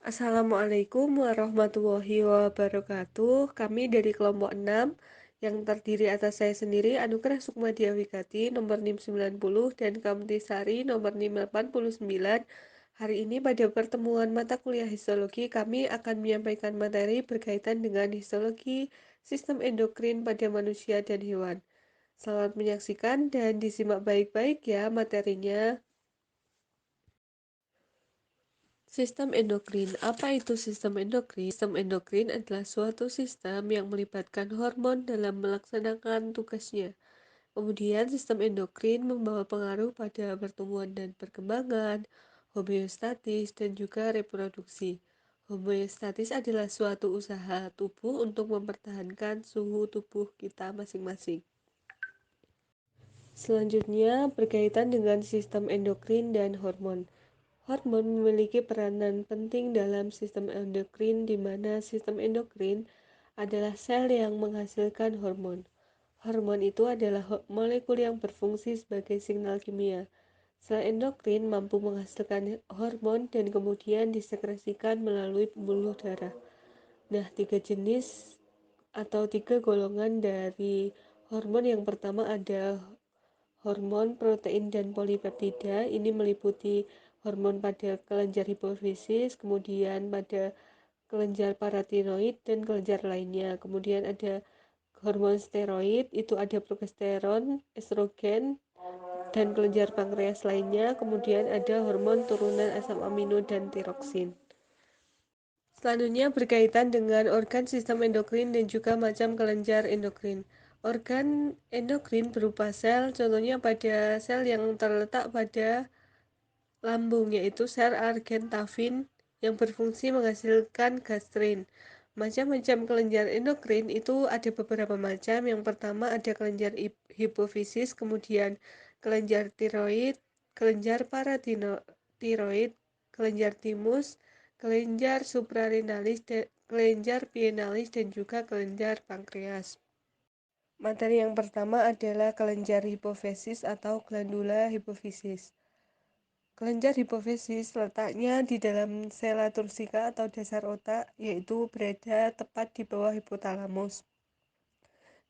Assalamualaikum warahmatullahi wabarakatuh. Kami dari kelompok 6 yang terdiri atas saya sendiri, Anugerah Sukmadia Wigati, nomor NIM 90, dan Kamtisari, nomor NIM 89. Hari ini pada pertemuan mata kuliah histologi, kami akan menyampaikan materi berkaitan dengan histologi sistem endokrin pada manusia dan hewan. Selamat menyaksikan dan disimak baik-baik ya materinya. Sistem endokrin. Apa itu sistem endokrin? Sistem endokrin adalah suatu sistem yang melibatkan hormon dalam melaksanakan tugasnya. Kemudian, sistem endokrin membawa pengaruh pada pertumbuhan dan perkembangan, homeostatis, dan juga reproduksi. Homeostatis adalah suatu usaha tubuh untuk mempertahankan suhu tubuh kita masing-masing. Selanjutnya, berkaitan dengan sistem endokrin dan hormon. Hormon memiliki peranan penting dalam sistem endokrin, di mana sistem endokrin adalah sel yang menghasilkan hormon. Hormon itu adalah molekul yang berfungsi sebagai signal kimia. Sel endokrin mampu menghasilkan hormon dan kemudian disekresikan melalui pembuluh darah. Nah, tiga jenis atau tiga golongan dari hormon yang pertama ada hormon, protein, dan polipeptida. Ini meliputi hormon pada kelenjar hipofisis, kemudian pada kelenjar paratiroid, dan kelenjar lainnya. Kemudian ada hormon steroid, itu ada progesteron, estrogen, dan kelenjar pankreas lainnya. Kemudian ada hormon turunan asam amino dan tiroksin. Selanjutnya berkaitan dengan organ sistem endokrin dan juga macam kelenjar endokrin. Organ endokrin berupa sel, contohnya pada sel yang terletak pada lambung, yaitu sel argentavin yang berfungsi menghasilkan gastrin. Macam-macam kelenjar endokrin itu ada beberapa macam. Yang pertama ada kelenjar hipofisis, kemudian kelenjar tiroid, kelenjar paratiroid, kelenjar timus, kelenjar suprarenalis, kelenjar pienalis, dan juga kelenjar pankreas. Materi yang pertama adalah kelenjar hipofisis atau glandula hipofisis. Kelenjar hipofisis letaknya di dalam sela tursika atau dasar otak, yaitu berada tepat di bawah hipotalamus.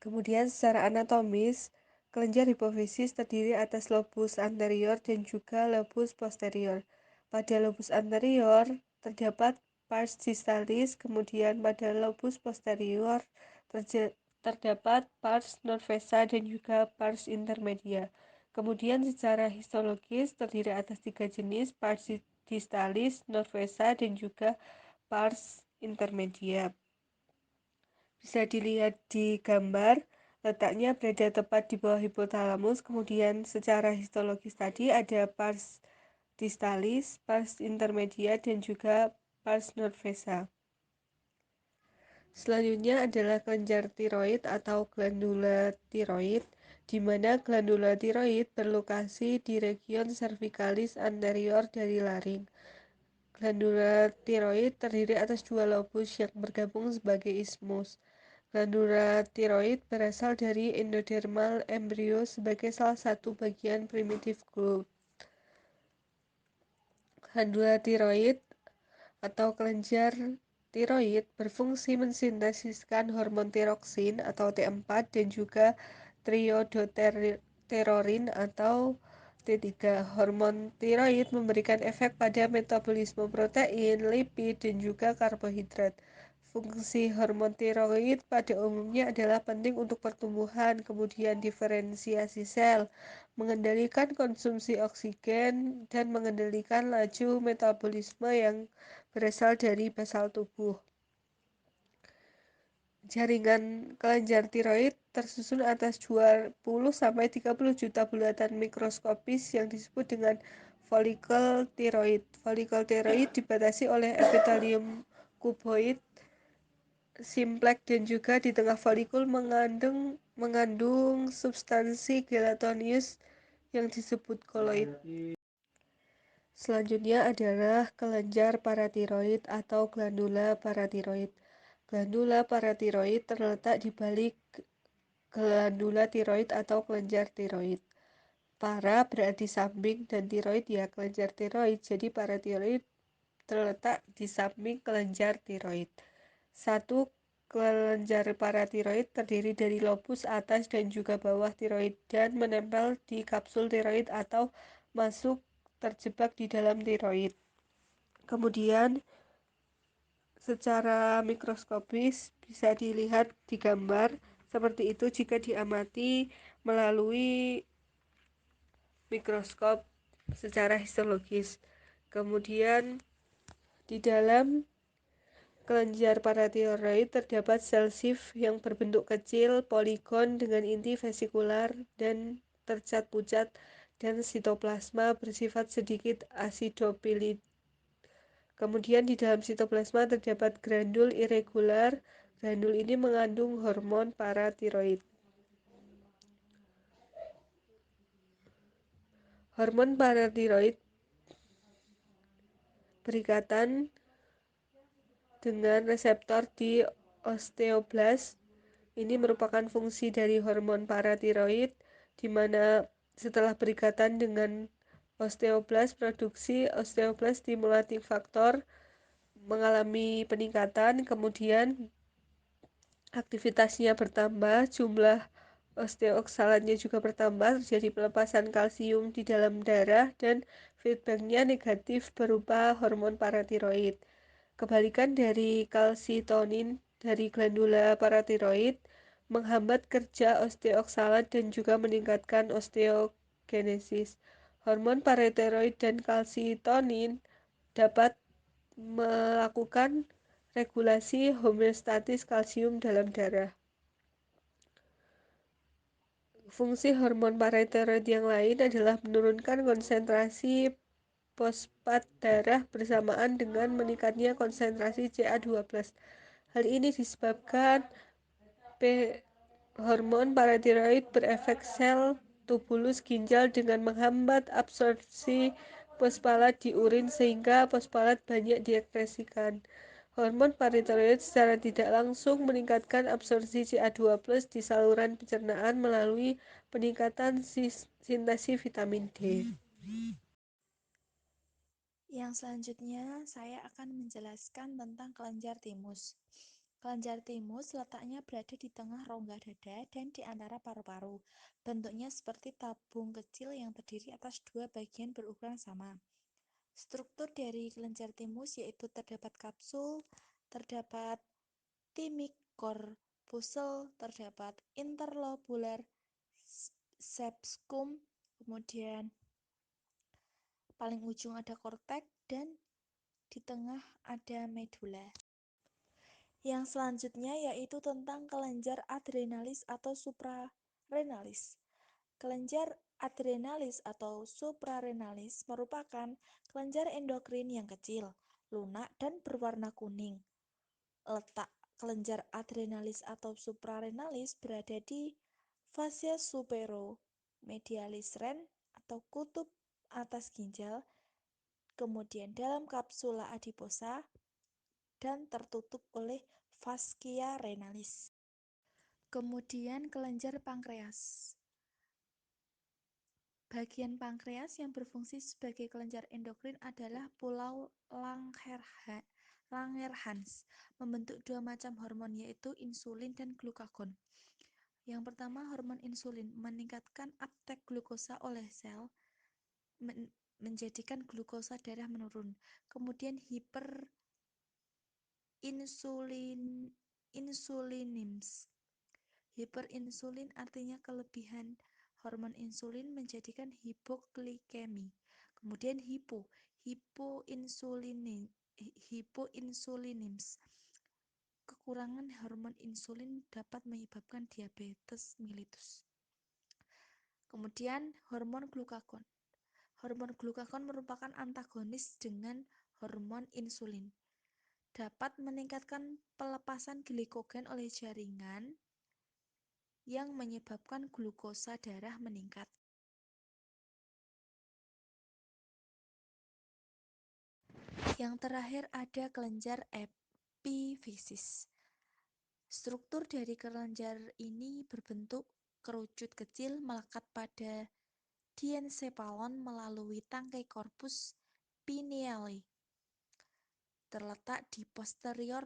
Kemudian secara anatomis, kelenjar hipofisis terdiri atas lobus anterior dan juga lobus posterior. Pada lobus anterior terdapat pars distalis, kemudian pada lobus posterior terdapat pars norvesa dan juga pars intermedia. Kemudian secara histologis terdiri atas tiga jenis, pars distalis, norvesa, dan juga pars intermedia. Bisa dilihat di gambar, letaknya berada tepat di bawah hipotalamus. Kemudian secara histologis tadi ada pars distalis, pars intermedia, dan juga pars norvesa. Selanjutnya adalah kelenjar tiroid atau glandula tiroid, di mana glandula tiroid berlokasi di region cervicalis anterior dari laring. Glandula tiroid terdiri atas dua lobus yang bergabung sebagai ismus. Glandula tiroid berasal dari endodermal embrio sebagai salah satu bagian primitif growth. Glandula tiroid atau kelenjar tiroid berfungsi mensintesiskan hormon tiroksin atau T4 dan juga triodoterorin atau T3. Hormon tiroid memberikan efek pada metabolisme protein, lipid, dan juga karbohidrat. Fungsi hormon tiroid pada umumnya adalah penting untuk pertumbuhan, kemudian diferensiasi sel, mengendalikan konsumsi oksigen, dan mengendalikan laju metabolisme yang berasal dari basal tubuh. Jaringan kelenjar tiroid tersusun atas 20-30 juta bulatan mikroskopis yang disebut dengan folikel tiroid. Folikel tiroid dibatasi oleh epitelium kuboid simplek, dan juga di tengah folikul mengandung substansi gelatonius yang disebut koloid. Selanjutnya adalah kelenjar paratiroid atau glandula paratiroid. Glandula paratiroid terletak di balik glandula tiroid atau kelenjar tiroid. Para berarti samping dan tiroid ya kelenjar tiroid, jadi paratiroid terletak di samping kelenjar tiroid. Satu kelenjar paratiroid terdiri dari lobus atas dan juga bawah tiroid dan menempel di kapsul tiroid atau masuk terjebak di dalam tiroid. Kemudian secara mikroskopis bisa dilihat di gambar seperti itu jika diamati melalui mikroskop secara histologis. Kemudian di dalam kelenjar paratiroid terdapat sel sif yang berbentuk kecil poligon dengan inti vesikular dan tercat pucat dan sitoplasma bersifat sedikit acidophilic. Kemudian di dalam sitoplasma terdapat granul irregular. Granul ini mengandung hormon paratiroid. Hormon paratiroid berikatan dengan reseptor di osteoblast. Ini merupakan fungsi dari hormon paratiroid, di mana setelah berikatan dengan osteoblast, produksi osteoblast stimulating factor mengalami peningkatan, kemudian aktivitasnya bertambah, jumlah osteoksalatnya juga bertambah, terjadi pelepasan kalsium di dalam darah, dan feedbacknya negatif berupa hormon paratiroid. Kebalikan dari kalsitonin dari glandula paratiroid menghambat kerja osteoksalat dan juga meningkatkan osteogenesis. Hormon paratiroid dan kalsitonin dapat melakukan regulasi homeostatis kalsium dalam darah. Fungsi hormon paratiroid yang lain adalah menurunkan konsentrasi fosfat darah bersamaan dengan meningkatnya konsentrasi Ca12. Hal ini disebabkan hormon paratiroid berefek sel tubulus ginjal dengan menghambat absorpsi fosfalat di urin sehingga fosfalat banyak diekskresikan. Hormon paratiroid secara tidak langsung meningkatkan absorpsi Ca2+ di saluran pencernaan melalui peningkatan sintesis vitamin D. Yang selanjutnya, saya akan menjelaskan tentang kelenjar timus. Kelenjar timus letaknya berada di tengah rongga dada dan di antara paru-paru. Bentuknya seperti tabung kecil yang terdiri atas dua bagian berukuran sama. Struktur dari kelenjar timus yaitu terdapat kapsul, terdapat thymic corpuscle, terdapat interlobular sepsum, kemudian paling ujung ada korteks, dan di tengah ada medula. Yang selanjutnya yaitu tentang kelenjar adrenalis atau suprarenalis. Kelenjar adrenalis atau suprarenalis merupakan kelenjar endokrin yang kecil, lunak, dan berwarna kuning. Letak kelenjar adrenalis atau suprarenalis berada di fascia supero-medialis ren atau kutub atas ginjal, kemudian dalam kapsula adiposa, dan tertutup oleh fascia renalis. Kemudian kelenjar pankreas. Bagian pankreas yang berfungsi sebagai kelenjar endokrin adalah pulau Langerhans, membentuk dua macam hormon yaitu insulin dan glukagon. Yang pertama, hormon insulin meningkatkan uptake glukosa oleh sel, menjadikan glukosa darah menurun. Kemudian hiperinsulinisme. Hiperinsulin artinya kelebihan hormon insulin menjadikan hipoglikemi. Kemudian hipoinsulinisme. Kekurangan hormon insulin dapat menyebabkan diabetes mellitus. Kemudian hormon glukagon. Hormon glukagon merupakan antagonis dengan hormon insulin. Dapat meningkatkan pelepasan glikogen oleh jaringan yang menyebabkan glukosa darah meningkat. Yang terakhir ada kelenjar epifisis. Struktur dari kelenjar ini berbentuk kerucut kecil melekat pada diencephalon melalui tangkai korpus pineali. terletak di posterior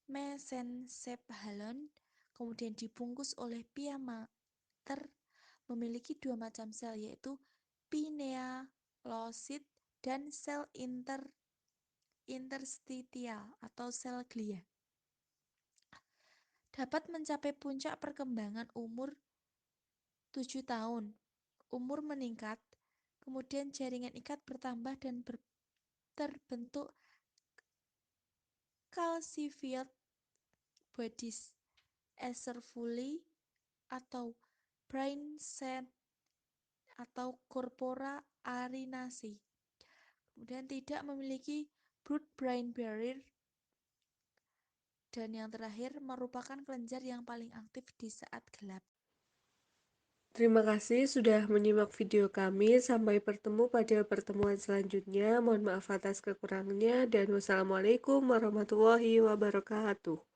mesencephalon, kemudian dibungkus oleh pia mater, memiliki dua macam sel, yaitu pinealocyte dan sel interstitial atau sel glia. Dapat mencapai puncak perkembangan umur 7 tahun. Umur meningkat, kemudian jaringan ikat bertambah dan terbentuk calcified bodies, acervuli atau brainstem atau corpora arenacea. Kemudian tidak memiliki blood-brain barrier, dan yang terakhir merupakan kelenjar yang paling aktif di saat gelap. Terima kasih sudah menyimak video kami. Sampai bertemu pada pertemuan selanjutnya. Mohon maaf atas kekurangannya dan wassalamualaikum warahmatullahi wabarakatuh.